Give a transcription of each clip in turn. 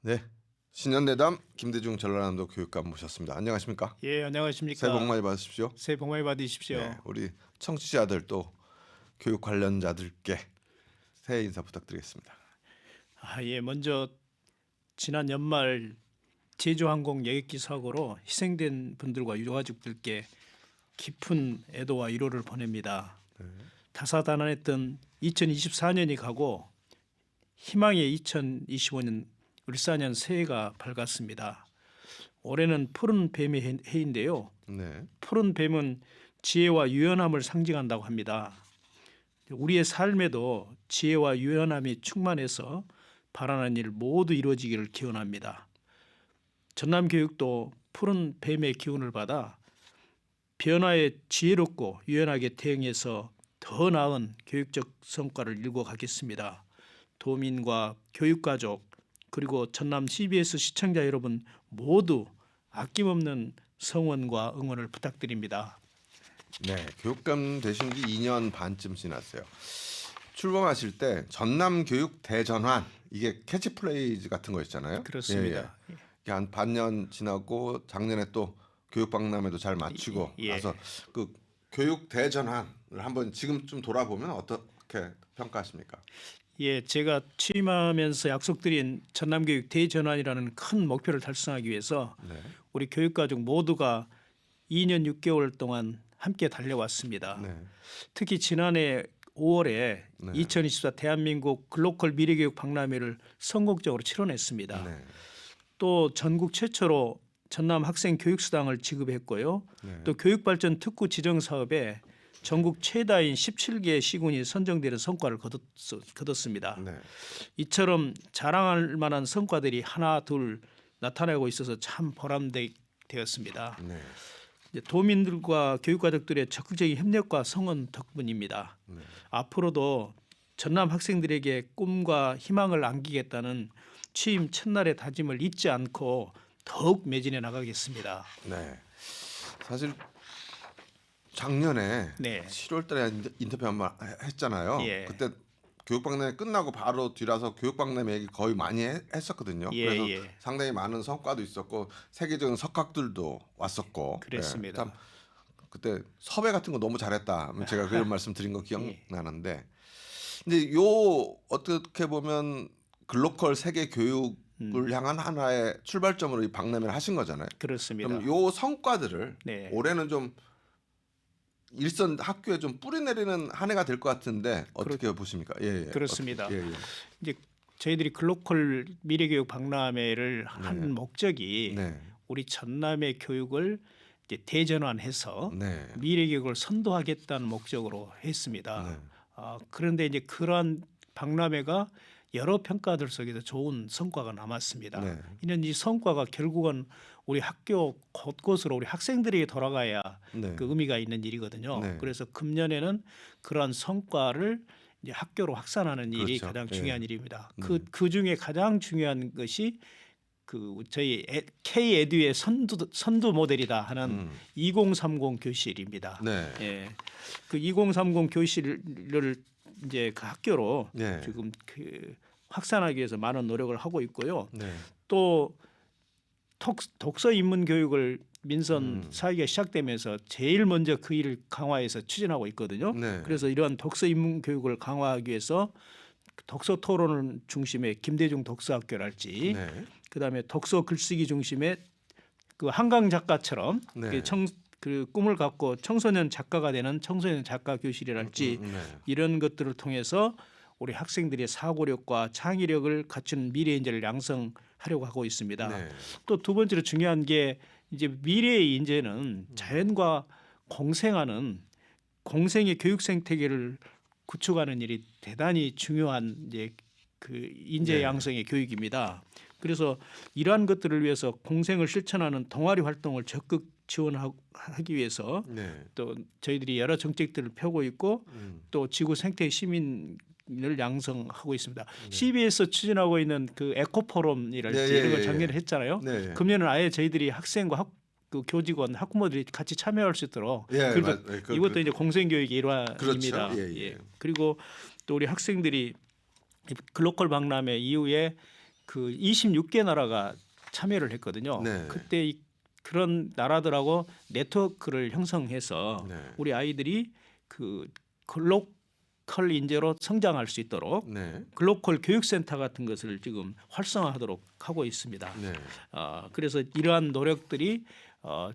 네, 신년내담 김대중 전라남도 교육감 모셨습니다. 안녕하십니까? 예, 안녕하십니까. 새해 복 많이 받으십시오. 새해 복 많이 받으십시오. 네, 우리 청취자들 또 교육 관련자들께 새해 인사 부탁드리겠습니다. 예, 먼저 지난 연말 제주항공 여객기 사고로 희생된 분들과 유가족들께 깊은 애도와 위로를 보냅니다. 다사다난했던 2024년이 가고 희망의 2025년 을사년 새해가 밝았습니다. 올해는 푸른 뱀의 해인데요. 네, 푸른 뱀은 지혜와 유연함을 상징한다고 합니다. 우리의 삶에도 지혜와 유연함이 충만해서 바라는 일 모두 이루어지기를 기원합니다. 전남교육도 푸른 뱀의 기운을 받아 변화에 지혜롭고 유연하게 대응해서 더 나은 교육적 성과를 이루고 가겠습니다. 도민과 교육가족 그리고 전남 CBS 시청자 여러분 모두 아낌없는 성원과 응원을 부탁드립니다. 네, 교육감 되신 지 2년 반쯤 지났어요. 출범하실 때 전남 교육 대전환 이게 캐치프레이즈 같은 거였잖아요. 그렇습니다. 예, 예. 이게 한 반년 지나고 작년에 또 교육 박람회도 잘 마치고 예. 나서 그 교육 대전환을 한번 지금 좀 돌아보면 어떻게 평가하십니까? 예, 제가 취임하면서 약속드린 전남교육 대전환이라는 큰 목표를 달성하기 위해서 네, 우리 교육가족 모두가 2년 6개월 동안 함께 달려왔습니다. 네, 특히 지난해 5월에 네. 2024 대한민국 글로컬 미래교육 박람회를 성공적으로 치러냈습니다. 네, 또 전국 최초로 전남 학생 교육수당을 지급했고요. 네. 또 교육발전 특구 지정 사업에 전국 최다인 17개 시군이 선정되는 성과를 거뒀습니다. 네. 이처럼 자랑할 만한 성과들이 하나 둘 나타나고 있어서 참 보람되었습니다. 네. 이제 도민들과 교육가족들의 적극적인 협력과 성원 덕분입니다. 네. 앞으로도 전남 학생들에게 꿈과 희망을 안기겠다는 취임 첫날의 다짐을 잊지 않고 더욱 매진해 나가겠습니다. 네. 사실 작년에 네. 7월달에 인터뷰 한번 했잖아요. 예. 그때 교육박람회 끝나고 바로 뒤라서 교육박람회 얘기 거의 많이 했었거든요. 예, 그래서 예. 상당히 많은 성과도 있었고 세계적인 석학들도 왔었고. 그랬습니다. 참 그때 섭외 같은 거 너무 잘했다. 제가 그런 말씀 드린 거 기억나는데. 근데 요 어떻게 보면 글로컬 세계 교육을 향한 하나의 출발점으로 이 박람회를 하신 거잖아요. 그렇습니다. 그럼 요 성과들을 네. 올해는 좀 일선 학교에 좀 뿌리내리는 한 해가 될 것 같은데 어떻게 보십니까? 예, 예. 그렇습니다. 어떻게, 예, 예. 이제 저희들이 글로컬 미래교육 박람회를 한 목적이 네, 우리 전남의 교육을 이제 대전환해서 네, 미래교육을 선도하겠다는 목적으로 했습니다. 네. 그런데 이제 그러한 박람회가 여러 평가들 속에서 좋은 성과가 남았습니다. 네. 이는 이 성과가 결국은 우리 학교 곳곳으로 우리 학생들에게 돌아가야 네. 그 의미가 있는 일이거든요. 네. 그래서 금년에는 그러한 성과를 이제 학교로 확산하는 일이 그렇죠. 가장 예. 중요한 일입니다. 그 중에 가장 중요한 것이 그 저희 K 에듀의 선두 모델이다 하는 2030 교실입니다. 네. 예. 그 2030 교실을 이제 그 학교로 네. 지금 그 확산하기 위해서 많은 노력을 하고 있고요. 네. 또 독서 입문 교육을 민선 사회가 시작되면서 제일 먼저 그 일을 강화해서 추진하고 있거든요. 네. 그래서 이러한 독서 입문 교육을 강화하기 위해서 독서 토론을 중심의 김대중 독서학교랄지 네. 그다음에 독서 글쓰기 중심의 그 한강 작가처럼 네. 그 꿈을 갖고 청소년 작가가 되는 청소년 작가 교실이랄지 네. 이런 것들을 통해서 우리 학생들의 사고력과 창의력을 갖춘 미래 인재를 양성하려고 하고 있습니다. 네. 또 두 번째로 중요한 게 이제 미래의 인재는 자연과 공생하는 공생의 교육 생태계를 구축하는 일이 대단히 중요한 이제 그 인재 네. 양성의 교육입니다. 그래서 이러한 것들을 위해서 공생을 실천하는 동아리 활동을 적극 지원하기 위해서 네. 또 저희들이 여러 정책들을 펴고 있고 또 지구 생태 시민을 양성하고 있습니다. CBS 추진하고 있는 그 에코 포럼이랄지 네, 이런 걸 예, 작년에 예. 했잖아요. 네. 금년은 아예 저희들이 학생과 그 교직원, 학부모들이 같이 참여할 수 있도록 예, 그리고 이것도 이제 공생교육의 일환입니다. 그렇죠. 예, 예. 그리고 또 우리 학생들이 글로컬 박람회 이후에 그 26개 나라가 참여를 했거든요. 네. 그때 그런 나라들하고 네트워크를 형성해서 네. 우리 아이들이 그 글로컬 인재로 성장할 수 있도록 네. 글로컬 교육센터 같은 것을 지금 활성화하도록 하고 있습니다. 네. 그래서 이러한 노력들이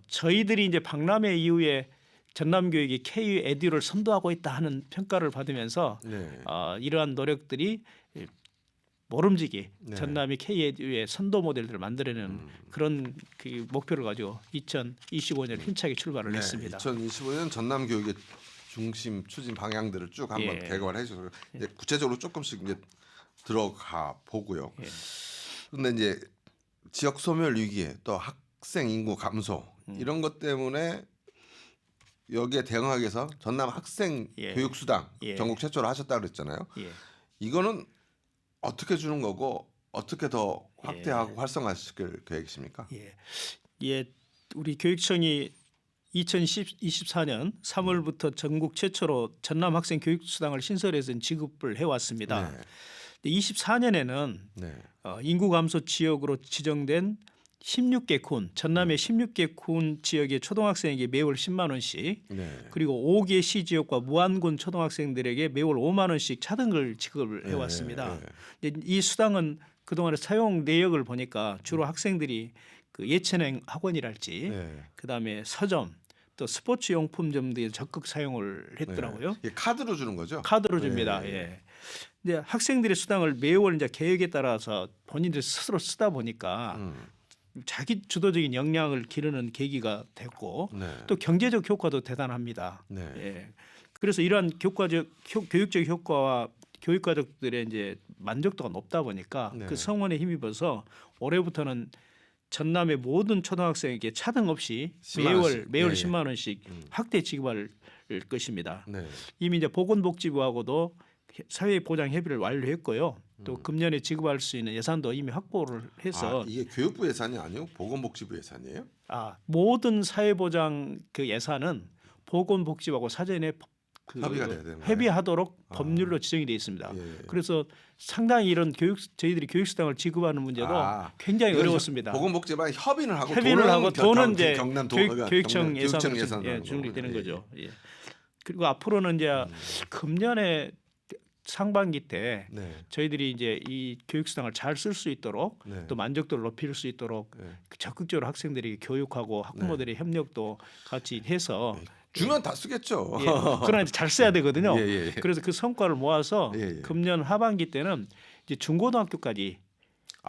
저희들이 이제 박람회 이후에 전남 교육이 K 에듀를 선도하고 있다 하는 평가를 받으면서 네. 이러한 노력들이 모름지기 네. 전남이 K 에듀의 선도 모델들을 만들어내는 그런 그 목표를 가지고 2025년 힘차게 출발을 네. 했습니다. 2025년 전남 교육의 중심 추진 방향들을 쭉 한번 예. 개괄해 주셔서 이제 구체적으로 조금씩 이제 들어가 보고요. 예. 근데 이제 지역 소멸 위기에 또 학생 인구 감소 이런 것 때문에 여기에 대응하기 위해서 전남 학생 예. 교육 수당 예. 전국 최초로 하셨다 그랬잖아요. 예. 이거는 어떻게 주는 거고 어떻게 더 확대하고 활성화시킬 계획이십니까? 예. 예. 우리 교육청이 2024년 3월부터 전국 최초로 전남 학생 교육 수당을 신설해서 지급을 해왔습니다. 네. 24년에는 네. 인구 감소 지역으로 지정된 16개 군, 전남의 16개 군 지역의 초등학생에게 매월 10만 원씩, 네. 그리고 5개 시 지역과 무안군 초등학생들에게 매월 5만 원씩 차등을 지급을 해왔습니다. 이 수당은 그동안의 사용 내역을 보니까 주로 학생들이 그 예체능 학원이랄지, 네. 그다음에 서점, 또 스포츠 용품점 등에 적극 사용을 했더라고요. 네. 이게 카드로 주는 거죠? 카드로 줍니다. 네. 예. 이제 학생들의 수당을 매월 이제 계획에 따라서 본인들 스스로 쓰다 보니까 자기 주도적인 역량을 기르는 계기가 됐고 네. 또 경제적 효과도 대단합니다. 네. 예. 그래서 이러한 교육적 효과와 교육 가족들의 이제 만족도가 높다 보니까 네. 그 성원에 힘입어서 올해부터는 전남의 모든 초등학생에게 차등 없이 10만 원씩. 매월 예, 예. 10만 원씩 확대 지급할 것입니다. 네. 이미 이제 보건복지부하고도 사회보장 협의를 완료했고요. 또 금년에 지급할 수 있는 예산도 이미 확보를 해서 이게 교육부 예산이 아니고 보건복지부 예산이에요? 모든 사회보장 그 예산은 보건복지부하고 사전에 그 협의가 돼야 되는 거예요? 협의하도록 법률로 지정이 되어 있습니다. 예. 그래서 상당히 이런 저희들이 교육수당을 지급하는 문제도 굉장히 이건 어려웠습니다. 보건복지부랑 협의를 하고 돈은 이제 경남 교육청 예산으로 예산으로 준비되는 예. 거죠. 예. 그리고 앞으로는 이제 금년에 상반기 때 네. 저희들이 이제 이 교육수당을 잘 쓸 수 있도록 네. 또 만족도를 높일 수 있도록 네. 적극적으로 학생들이 교육하고 학부모들의 협력도 같이 해서 주면 다 쓰겠죠. 예, 그러나 이제 잘 써야 되거든요. 예. 그래서 그 성과를 모아서 예. 금년 하반기 때는 이제 중고등학교까지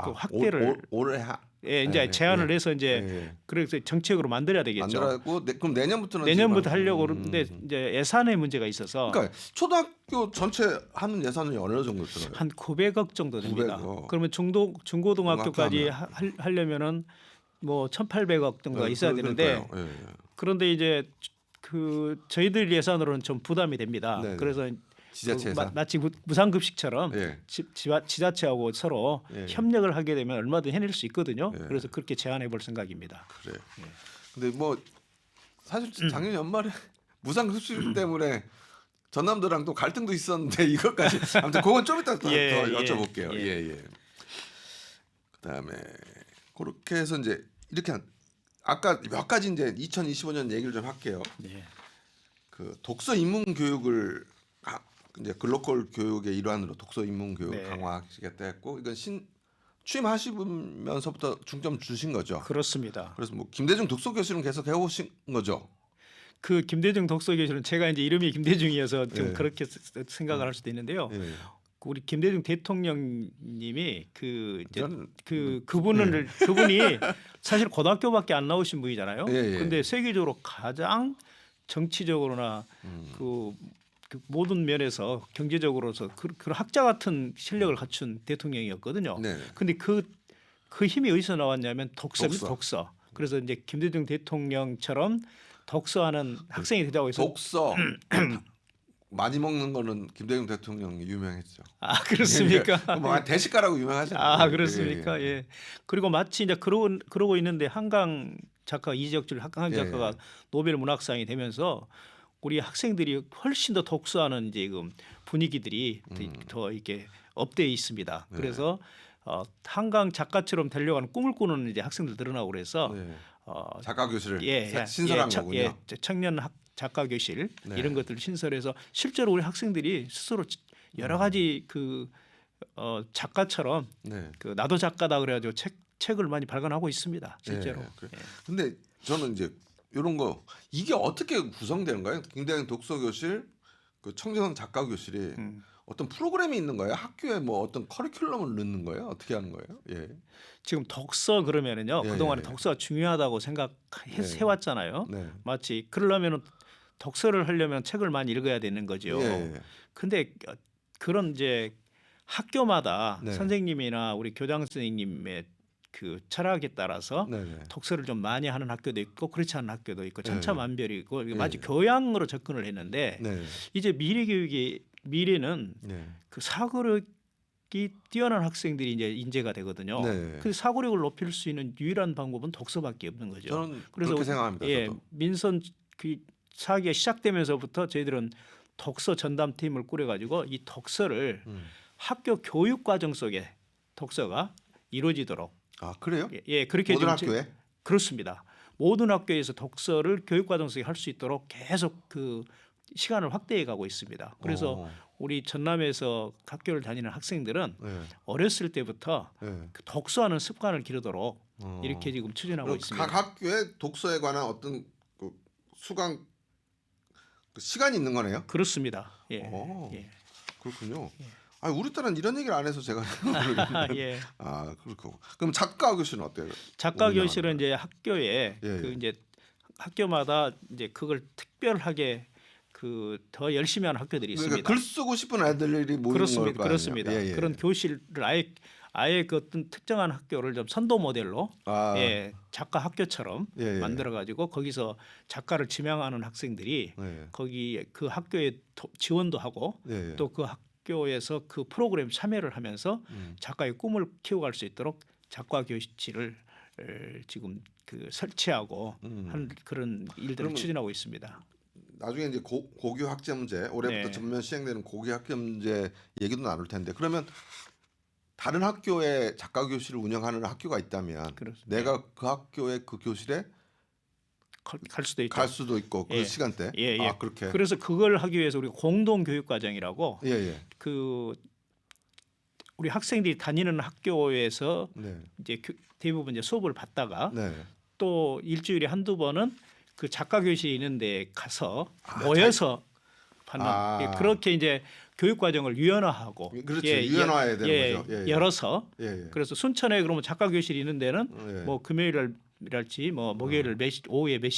그 확대를 올해 이제 제안을 해서 이제 예. 그래서 정책으로 만들어야 되겠죠. 만들었고 그럼 내년부터는 내년부터 하려고 그러는데 이제 예산의 문제가 있어서 그러니까 초등학교 전체 하는 예산이 어느 정도 들어요? 한 900억 정도 됩니다. 900억. 그러면 중고등학교까지 하려면은 뭐 1,800억 정도가 있어야 되는데 그러니까요. 예. 그런데 이제 그 저희들 예산으로는 좀 부담이 됩니다. 네네. 그래서 지자체 예산. 마치 무상급식처럼 예. 지자체하고 서로 예. 협력을 하게 되면 얼마든 해낼 수 있거든요. 예. 그래서 그렇게 제안해 볼 생각입니다. 그래. 근데 뭐 사실 작년 연말에 무상급식 때문에 전남도랑 또 갈등도 있었는데 이것까지 아무튼 그건 좀 이따 더 여쭤볼게요. 예. 그다음에 그렇게 해서 이제 이렇게 아까 몇 가지 이제 2025년 얘기를 좀 할게요. 네. 그 독서 인문 교육을 이제 글로컬 교육의 일환으로 독서 인문 교육 강화하시겠다 했고 이건 취임하시면서부터 중점 주신 거죠. 그렇습니다. 그래서 뭐 김대중 독서 교실은 계속 해오신 거죠. 그 김대중 독서 교실은 제가 이제 이름이 김대중이어서 좀 예. 그렇게 생각을 할 수도 있는데요. 예. 우리 김대중 대통령님이 저는 그분이 사실 고등학교밖에 안 나오신 분이잖아요. 예. 그런데 세계적으로 가장 정치적으로나 그 모든 면에서 경제적으로서 그런 학자 같은 실력을 갖춘 대통령이었거든요. 네. 근데 그 힘이 어디서 나왔냐면 독서. 그래서 이제 김대중 대통령처럼 독서하는 학생이 되자고 해서 독서 많이 먹는 거는 김대중 대통령이 유명했죠. 그렇습니까? 뭐 대식가라고 유명하잖아요. 그렇습니까? 예. 그리고 마치 이제 그러고 있는데 한강 작가 이적줄 한강 작가가 노벨 문학상이 되면서 우리 학생들이 훨씬 더 독서하는 지금 분위기들이 더 이렇게 업되어 있습니다. 그래서 한강 작가처럼 되려고 하는 꿈을 꾸는 이제 학생들 늘어나고 그래서 네. 어, 작가 교실을 예, 신설한 예, 거군요. 예, 청년 작가 교실 네. 이런 것들을 신설해서 실제로 우리 학생들이 스스로 여러 가지 그 작가처럼 네. 그 나도 작가다 그래가지고 책을 많이 발간하고 있습니다. 실제로. 네, 그래. 예. 근데 저는 이제 이런 거 이게 어떻게 구성되는 거예요? 김대중 독서교실, 그 청소년 작가교실이 어떤 프로그램이 있는 거예요? 학교에 뭐 어떤 커리큘럼을 넣는 거예요? 어떻게 하는 거예요? 예. 지금 독서 그러면은요 예, 그동안에 예, 예. 독서가 중요하다고 생각해왔잖아요. 네. 마치 그러려면은 독서를 하려면 책을 많이 읽어야 되는 거죠. 예, 예. 근데 그런 이제 학교마다 네. 선생님이나 우리 교장 선생님의 그 철학에 따라서 네, 네. 독서를 좀 많이 하는 학교도 있고 그렇지 않은 학교도 있고 네. 천차만별이고 이게 네. 마치 교양으로 접근을 했는데 네. 이제 미래는 네. 그 사고력이 뛰어난 학생들이 이제 인재가 되거든요. 네. 그 사고력을 높일 수 있는 유일한 방법은 독서밖에 없는 거죠. 저는 그래서 그렇게 생각합니다. 예, 저도. 민선 그 사기가 시작되면서부터 저희들은 독서 전담팀을 꾸려가지고 이 독서를 학교 교육 과정 속에 독서가 이루어지도록 아 그래요? 예, 그렇게 모든 지금 학교에? 그렇습니다. 모든 학교에서 독서를 교육 과정 속에 할 수 있도록 계속 그 시간을 확대해 가고 있습니다. 그래서 우리 전남에서 학교를 다니는 학생들은 네. 어렸을 때부터 네. 그 독서하는 습관을 기르도록 이렇게 지금 추진하고 그럼 있습니다. 각 학교에 독서에 관한 어떤 그 수강 그 시간이 있는 거네요? 그렇습니다. 예. 오. 예. 그렇군요. 아 우리 딸은 이런 얘기를 안 해서 제가 모르겠는데. 예. 아 그렇고. 그럼 작가 교실은 어때요? 작가 운영하는 교실은 이제 학교에 예, 그 예. 이제 학교마다 이제 그걸 특별하게 그 더 열심히 하는 학교들이 있습니다. 그러니까 글 쓰고 싶은 애들이 모이는 그렇습니다. 거 그렇습니다. 아니에요? 예, 예. 그런 교실을 아예 그 어떤 특정한 학교를 좀 선도 모델로 아, 예, 작가 학교처럼 예, 예. 만들어 가지고 거기서 작가를 지명하는 학생들이 예. 거기 그 학교에 지원도 하고 예, 예. 또 그 학교에서 그 프로그램 참여를 하면서 작가의 꿈을 키워갈 수 있도록 작가 교실을 지금 그 설치하고 하는 그런 일들을 그러면 추진하고 있습니다. 나중에 이제 고교 학점제 올해부터 네. 전면 시행되는 고교 학점제 얘기도 나눌 텐데 그러면 다른 학교에 작가 교실을 운영하는 학교가 있다면 그렇습니다. 내가 그 학교의 그 교실에 갈 수도 있죠. 갈 수도 있고 그 예. 시간대. 예, 예. 아 그렇게. 그래서 그걸 하기 위해서 우리 공동 교육 과정이라고 예, 예. 그 우리 학생들이 다니는 학교에서 네. 이제 대부분 이제 수업을 받다가 네. 또 일주일에 한두 번은 그 작가 교실이 있는데 가서 아, 모여서 받는 아. 예, 그렇게 이제 교육 과정을 유연화하고 그렇죠. 유연화해야 되는 거죠. 예, 예. 열어서 예, 예. 그래서 순천에 그러면 작가 교실이 있는 데는 예. 뭐 금요일이랄지 뭐 목요일 오후에 몇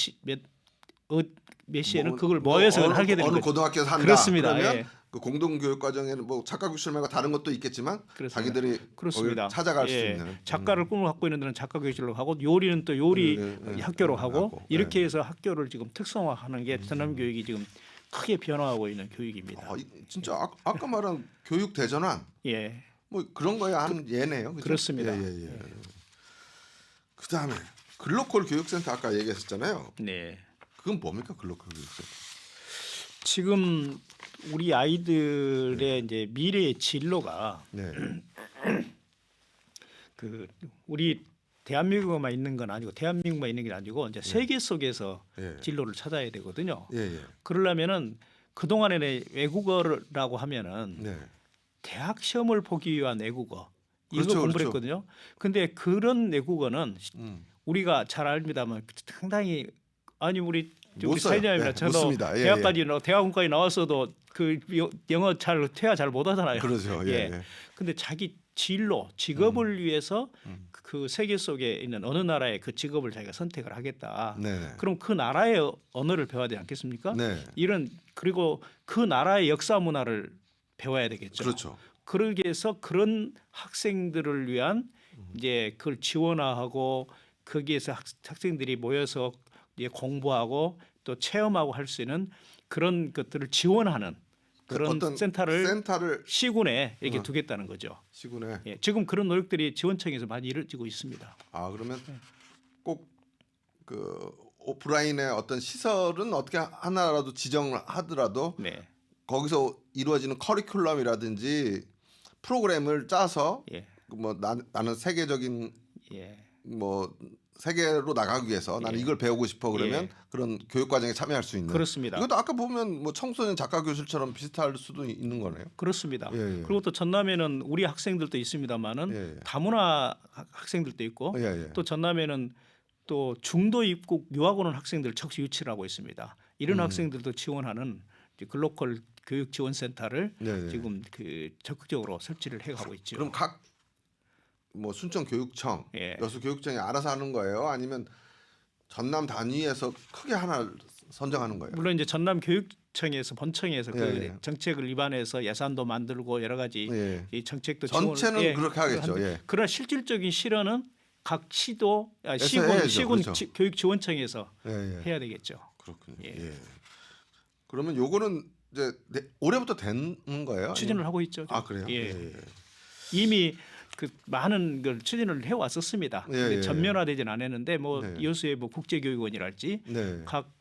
시에는 그걸 모여서 하게 되는 어느 거죠. 고등학교에서 한다. 그렇습니다. 그러면 예. 그 공동 교육 과정에는 뭐 작가 교실 말고 다른 것도 있겠지만 그렇습니다. 자기들이 그렇습니다. 거기를 찾아갈 수 예. 있는 작가를 꿈을 갖고 있는 데는 작가 교실로 하고 요리는 또 요리 학교로 하고 하고. 이렇게 해서 학교를 지금 특성화하는 게 전남 교육이 지금 크게 변화하고 있는 교육입니다. 진짜 아까 말한 교육 대전환 예, 뭐 그런 거에 하는 예네요. 그죠? 그렇습니다. 예, 예. 그다음에 글로컬 교육센터 아까 얘기했었잖아요. 네. 그건 뭡니까 글로컬 교육센터? 지금 우리 아이들의 이제 미래의 진로가 네. 그 우리 대한민국만 있는 건 아니고 대한민국만 있는 게 아니고 이제 세계 속에서 예. 진로를 찾아야 되거든요. 예, 예. 그러려면은 그 동안에 외국어라고 하면은 네. 대학 시험을 보기 위한 외국어 이거 그렇죠, 공부를 그렇죠. 했거든요. 근데 그런 외국어는 우리가 잘 압니다만 상당히 아니 우리 못 써요. 사회자님이나 예, 저도 못 씁니다. 예, 대학원까지 나왔어도 그 영어 잘 퇴화 잘 못하잖아요. 그러죠. 예, 예. 근데 자기 진로 직업을 위해서 그 세계 속에 있는 어느 나라의 그 직업을 자기가 선택을 하겠다. 네. 그럼 그 나라의 언어를 배워야 되지 않겠습니까? 네. 이런 그리고 그 나라의 역사 문화를 배워야 되겠죠. 그렇죠. 그러기 위해서 그런 학생들을 위한 이제 그걸 지원화하고 거기에서 학생들이 모여서 이제 공부하고 또 체험하고 할 수 있는 그런 것들을 지원하는 그런 어떤 센터를 시군에 이렇게 두겠다는 거죠. 시군에. 예, 지금 그런 노력들이 지원청에서 많이 이루어지고 있습니다. 아 그러면 꼭 그 오프라인의 어떤 시설은 어떻게 하나라도 지정을 하더라도 네, 거기서 이루어지는 커리큘럼이라든지 프로그램을 짜서 예, 뭐 나는 세계적인 예. 뭐 세계로 나가기 위해서 나는 이걸 배우고 싶어 그러면 예. 그런 교육 과정에 참여할 수 있는. 그렇습니다. 이것도 아까 보면 뭐 청소년 작가 교실처럼 비슷할 수도 있는 거네요. 그렇습니다. 예, 예. 그리고 또 전남에는 우리 학생들도 있습니다만은 예, 예. 다문화 학생들도 있고 예, 예. 또 전남에는 또 중도 입국 유학 오는 학생들 적시 유치를 하고 있습니다. 이런 학생들도 지원하는 이제 글로컬 교육 지원 센터를 네, 네. 지금 그 적극적으로 설치를 해가고 있죠. 그럼 각 뭐 순천 교육청, 예. 여수 교육청이 알아서 하는 거예요? 아니면 전남 단위에서 크게 하나 선정하는 거예요? 물론 이제 전남 교육청에서 본청에서 그 예, 예. 정책을 입안해서 예산도 만들고 여러 가지 예. 이 정책도 전체는 지원을 그렇게 하겠죠. 하는데 예. 그러나 실질적인 실현은 각 시도 해야죠. 시군 그렇죠. 교육지원청에서 예, 예. 해야 되겠죠. 그렇군요. 예. 예. 그러면 요거는 이제 올해부터 되는 거예요? 추진을 하고 있죠. 아 그래요? 예. 예. 이미 그 많은 걸 추진을 해 왔었습니다. 예, 근데 예. 전면화되지는 않았는데 뭐 네. 여수의 뭐 국제교육원이랄지 네. 각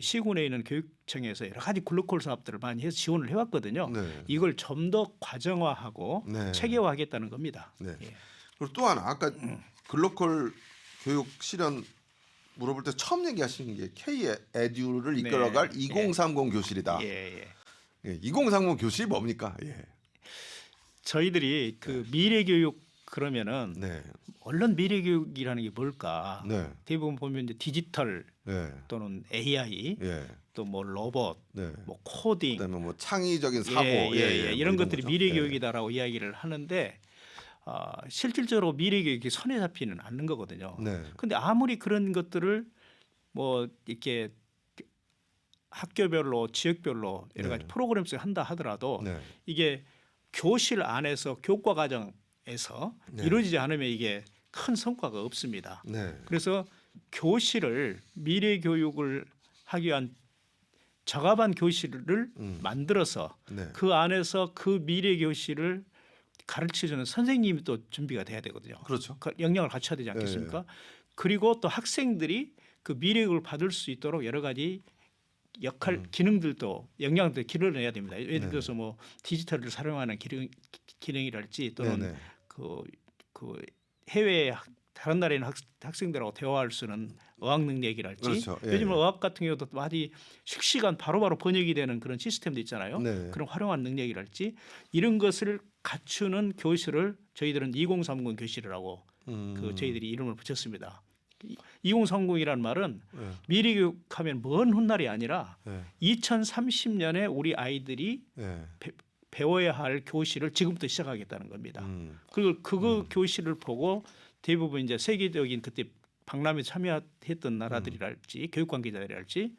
시군에 있는 교육청에서 여러 가지 글로컬 사업들을 많이 해서 지원을 해왔거든요. 네. 이걸 좀 더 과정화하고 네. 체계화하겠다는 겁니다. 네. 예. 그리고 또 하나 아까 글로컬 교육 실현 물어볼 때 처음 얘기하신 게 K 에듀를 이끌어갈 네. 2030 교실이다. 예, 예. 예. 2030 교실이 뭡니까? 예. 저희들이 그 미래 교육 그러면은 네. 얼른 미래 교육이라는 게 뭘까? 네. 대부분 보면 이제 디지털 네. 또는 AI 예. 또 뭐 로봇, 네. 뭐 코딩, 그다음에 뭐 창의적인 사고, 이런 뭐 것들이 거죠. 미래 예. 교육이다라고 이야기를 하는데 실질적으로 미래 교육이 손에 잡히는 않는 거거든요. 네. 근데 아무리 그런 것들을 뭐 이렇게 학교별로 지역별로 여러 가지 네. 프로그램을 한다 하더라도 네. 이게 교실 안에서 교과 과정에서 네. 이루어지지 않으면 이게 큰 성과가 없습니다. 네. 그래서 교실을 미래 교육을 하기 위한 적합한 교실을 만들어서 네. 그 안에서 그 미래 교실을 가르쳐주는 선생님이 또 준비가 돼야 되거든요. 그렇죠. 그 역량을 갖춰야 되지 않겠습니까? 그리고 또 학생들이 그 미래 교육을 받을 수 있도록 여러 가지 역할 기능들도 역량들 길러내야 됩니다. 예를 들어서 뭐 디지털을 사용하는 기능이랄지 또는 네. 네. 그 해외 다른 나라에 있는 학생들하고 대화할 수 있는 어학 능력이랄지 그렇죠. 예, 요즘 예. 어학 같은 경우도 많이 실시간 바로바로 번역이 되는 그런 시스템도 있잖아요. 네. 그런 활용한 능력이랄지 이런 것을 갖추는 교실을 저희들은 2030 교실이라고 그 저희들이 이름을 붙였습니다. 2030이라는 말은 네. 미래 교육하면 먼 훗날이 아니라 네. 2030년에 우리 아이들이 네. 배워야 할 교실을 지금부터 시작하겠다는 겁니다. 음. 그리고 그거 교실을 보고 대부분 이제 세계적인 그때 박람회 참여했던 나라들이랄지 교육 관계자들이랄지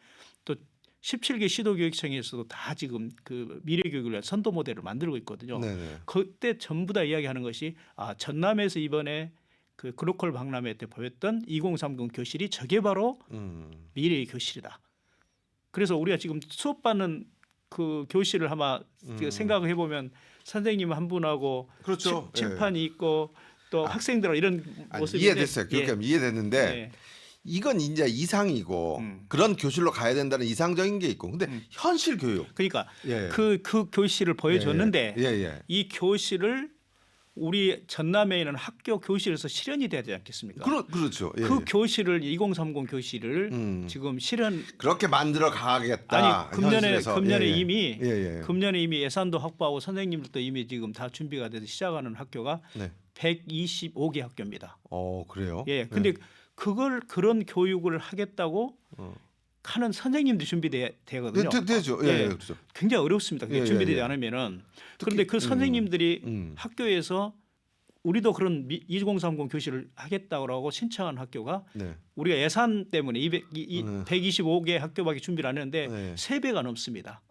또 17개 시도교육청에서도 다 지금 그 미래 교육을 위한 선도 모델을 만들고 있거든요. 네네. 그때 전부 다 이야기하는 것이 전남에서 이번에 그 글로컬 박람회 때 보였던 2030 교실이 저게 바로 미래의 교실이다. 그래서 우리가 지금 수업받는 그 교실을 아마 생각을 해보면 선생님 한 분하고 그렇죠. 칠판이 있고 또 학생들하고 이런 모습이 이해됐어요. 교육감 이해됐는데 예. 이건 이제 이상이고 그런 교실로 가야 된다는 이상적인 게 있고 근데 현실 교육 그러니까 예. 그 교실을 보여줬는데 예. 이 교실을 우리 전남에 있는 학교 교실에서 실현이 돼야 되지 않겠습니까? 그렇죠. 예. 그 교실을 2030 교실을 지금 실현 그렇게 만들어 가겠다. 아니 금년에 현실에서. 이미 예. 금년에 이미 예산도 확보하고 선생님들도 이미 지금 다 준비가 돼서 시작하는 학교가 네. 125개 학교입니다. 그래요? 예. 근데 그런 교육을 하겠다고 하는 선생님도 준비되거든요. 되죠. 예. 그렇죠. 굉장히 어렵습니다. 그게 예, 준비되지 예. 않으면은 그런데 그 선생님들이 학교에서 우리도 그런 2030 교실을 하겠다고 신청한 학교가 네. 우리가 예산 때문에 125개 학교밖에 준비를 안 했는데 네. 3배가 넘습니다.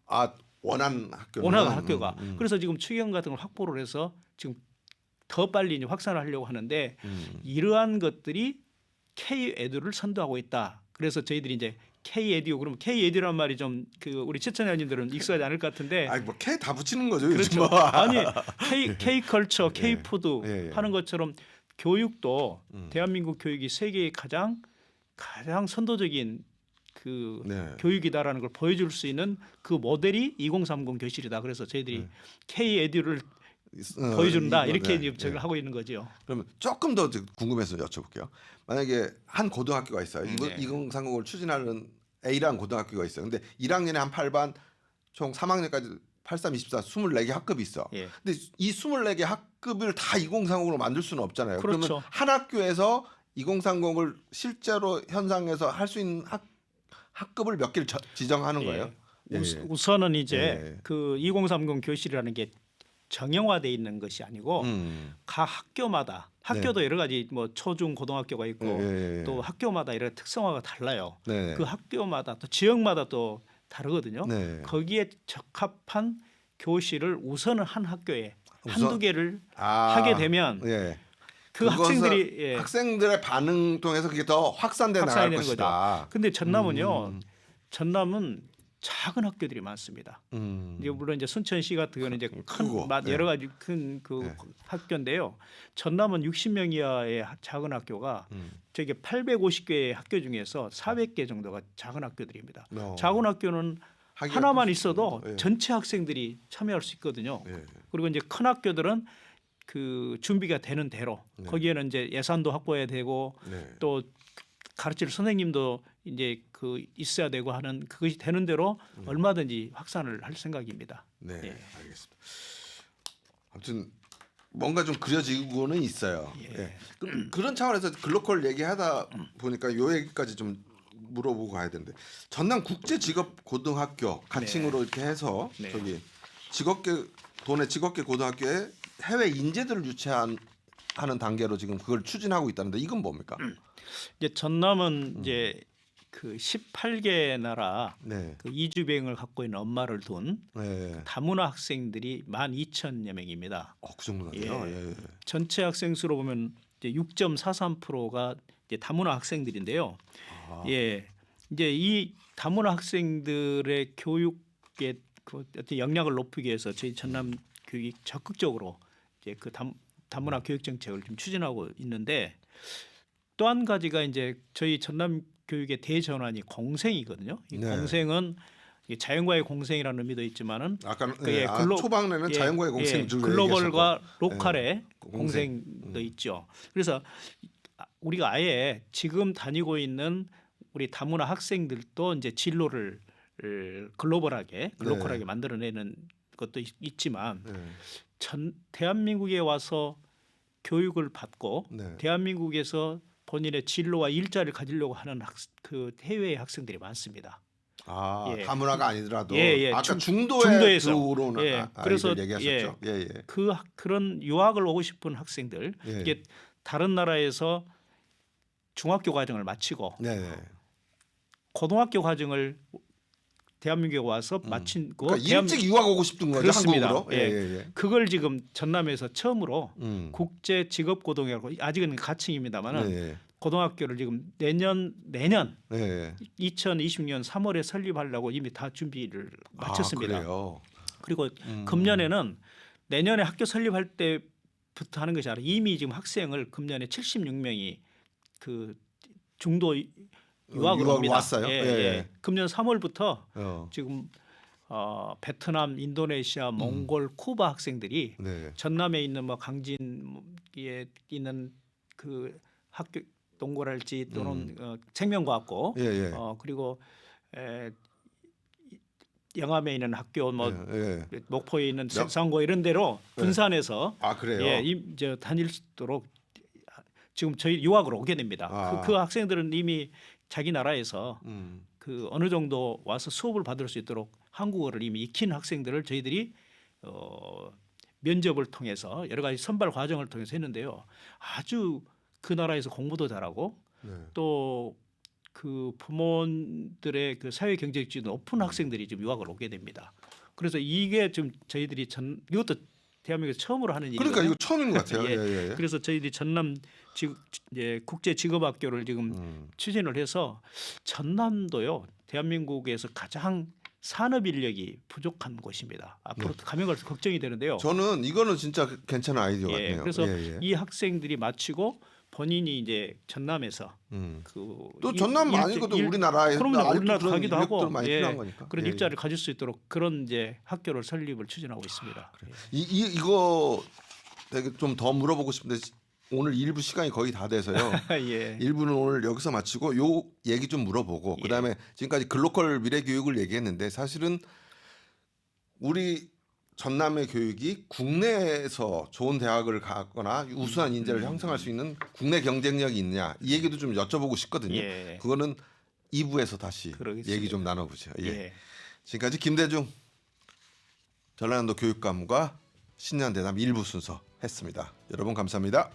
원하는 학교. 원하는 학교가. 그래서 지금 추경 같은 걸 확보를 해서 지금 더 빨리 이제 확산을 하려고 하는데 이러한 것들이 K-에듀를 선도하고 있다. 그래서 저희들이 이제 K-에듀 그러면 K-에듀란 말이 좀 그 우리 시청자님들은 익숙하지 않을 것 같은데 뭐 K 다 붙이는 거죠. 그렇죠. 요즘. 아니 K-컬처, K-푸드 예. 하는 것처럼 교육도 대한민국 교육이 세계의 가장 선도적인 그 네. 교육이다라는 걸 보여줄 수 있는 그 모델이 2030 교실이다. 그래서 저희들이 K-에듀를 보여준다 이거, 이렇게 네, 이제 저걸 하고 있는 거죠. 그러면 조금 더 궁금해서 여쭤볼게요. 만약에 한 고등학교가 있어요. 네. 2030을 추진하는 A라는 고등학교가 있어요. 근데 1학년에 한 8반, 총 3학년까지 83, 24, 24개 학급이 있어. 예. 근데 이 24개 학급을 다 2030으로 만들 수는 없잖아요. 그렇죠. 그러면 한 학교에서 2030을 실제로 현장에서 할 수 있는 학급을 몇 개를 지정하는 거예요? 예. 우선은 이제 예. 그 2030 교실이라는 게 정형화돼 있는 것이 아니고 각 학교마다 학교도 여러 가지 뭐 초중 고등학교가 있고 예. 또 학교마다 이런 특성화가 달라요. 네. 그 학교마다 또 지역마다 또 다르거든요. 네. 거기에 적합한 교실을 우선은 한 학교에 우선- 한두 개를 아, 하게 되면 예. 그 그것은 학생들이 예. 학생들의 반응 통해서 그게 더 확산돼 나갈 확산이 되는 것이다. 근데 전남은요. 전남은 작은 학교들이 많습니다. 음. 이제 물론 이제 순천시 같은 경우는 이제 크고, 큰 네. 여러 가지 큰 그 네. 학교인데요. 전남은 60명 이하의 작은 학교가 음. 저게 850개의 학교 중에서 400개 정도가 작은 학교들입니다. 어. 작은 학교는 하기가 하나만 좀 있어도 쉽죠. 예. 전체 학생들이 참여할 수 있거든요. 예. 그리고 이제 큰 학교들은 그 준비가 되는 대로 네. 거기에는 이제 예산도 확보해야 되고 네. 또 가르칠 선생님도 이제 그 있어야 되고 하는 그것이 되는 대로 얼마든지 확산을 할 생각입니다. 네, 예. 알겠습니다. 아무튼 뭔가 좀 그려지고는 있어요. 예. 예. 그런 차원에서 글로컬 얘기하다 보니까 요 얘기까지 좀 물어보고 가야 되는데 전남 국제직업고등학교 간칭으로 이렇게 해서 네. 저기 직업계 도내 직업계 고등학교에 해외 인재들을 유치하는 단계로 지금 그걸 추진하고 있다는데 이건 뭡니까? 이제 전남은 이제 그 18개 나라 네, 그 이주 비행을 갖고 있는 엄마를 둔 네, 다문화 학생들이 12,000여 명입니다. 그 정도나 돼요. 예. 예. 전체 학생 수로 보면 이제 6.43%가 이제 다문화 학생들인데요. 아, 예, 이제 이 다문화 학생들의 교육의 그 어떤 역량을 높이기 위해서 저희 전남 교육이 적극적으로 이제 그 다문화 교육 정책을 좀 추진하고 있는데 또 한 가지가 이제 저희 전남 교육의 대전환이 공생이거든요. 이 네. 공생은 이 자연과의 공생이라는 의미도 있지만은 아까 그 예, 초반에는 예, 자연과의 예, 공생 줄 글로벌과 얘기하셨고. 로컬의 예, 공생도 있죠. 그래서 우리가 아예 지금 다니고 있는 우리 다문화 학생들도 이제 진로를 글로벌하게 로컬하게 만들어내는 것도 있지만 네. 대한민국에 와서 교육을 받고 네. 대한민국에서 본인의 진로와 일자리를 가지려고 하는 그 해외의 학생들이 많습니다. 아, 예. 다문화가 아니더라도 예, 예. 아까 중도에 중도에서. 들어오는 예. 그래서 그래서 얘기하셨죠. 예, 예. 그런 유학을 오고 싶은 학생들 예. 이게 다른 나라에서 중학교 과정을 마치고 네, 네. 고등학교 과정을 대한민국에 와서 마친 거 그러니까 일찍 유학 오고 싶은 거죠, 그렇습니다. 한국으로. 예. 예. 그걸 지금 전남에서 처음으로 음. 국제 직업 고등학교 아직은 가칭입니다만은 네, 고등학교를 지금 내년 네. 2020년 3월에 설립하려고 이미 다 준비를 마쳤습니다. 아, 그래요. 그리고 금년에는 내년에 학교 설립할 때부터 하는 것이 아니라 이미 지금 학생을 금년에 76명이 그 중도 유학을 유학을 옵니다. 왔어요? 예, 예. 예. 금년 3월부터 어. 지금 베트남, 인도네시아, 몽골, 쿠바 학생들이 네. 전남에 있는 뭐 강진에 있는 그 학교 동고랄지 또는 생명과학고 예, 예. 그리고 영암에 있는 학교 뭐 예, 예. 목포에 있는 상고 이런 데로 분산해서 아, 그래요. 예, 이제 다닐 수 있도록 지금 저희 유학을 오게 됩니다. 아. 그 학생들은 이미 자기 나라에서 음. 그 어느 정도 와서 수업을 받을 수 있도록 한국어를 이미 익힌 학생들을 저희들이 면접을 통해서 여러 가지 선발 과정을 통해서 했는데요. 아주 그 나라에서 공부도 잘하고 네. 또 그 부모들의 그 사회 경제력이 높은 학생들이 지금 유학을 오게 됩니다. 그래서 이게 좀 저희들이 이것도 대한민국에서 처음으로 하는 일이거든요. 그러니까 이거 처음인 것 같아요. 예. 예, 예. 그래서 저희들이 전남 국제 직업학교를 지금 추진을 해서 전남도요 대한민국에서 가장 산업 인력이 부족한 곳입니다. 앞으로 가면 갈수록 걱정이 되는데요. 저는 이거는 진짜 괜찮은 아이디어 예, 같네요. 그래서 예, 예. 이 학생들이 마치고 본인이 이제 전남에서 또 전남 아니고도 우리나라에 그럼요. 아직도 우리나라 그런 가기도 하고 인력들 많이 예, 필요한 거니까. 그런 예, 입자를 가질 수 있도록 그런 이제 학교를 설립을 추진하고 있습니다. 이거 되게 좀 더 물어보고 싶은데 오늘 1부 시간이 거의 다 돼서요. 예. 1부는 오늘 여기서 마치고 요 얘기 좀 물어보고 예. 그다음에 지금까지 글로컬 미래 교육을 얘기했는데 사실은 우리 전남의 교육이 국내에서 좋은 대학을 가거나 우수한 인재를 형성할 수 있는 국내 경쟁력이 있냐 이 얘기도 좀 여쭤보고 싶거든요. 예. 그거는 2부에서 다시 그러겠습니다. 얘기 좀 나눠보죠. 예. 예. 지금까지 김대중 전라남도 교육감과 신년대담 1부 순서 했습니다. 여러분 감사합니다.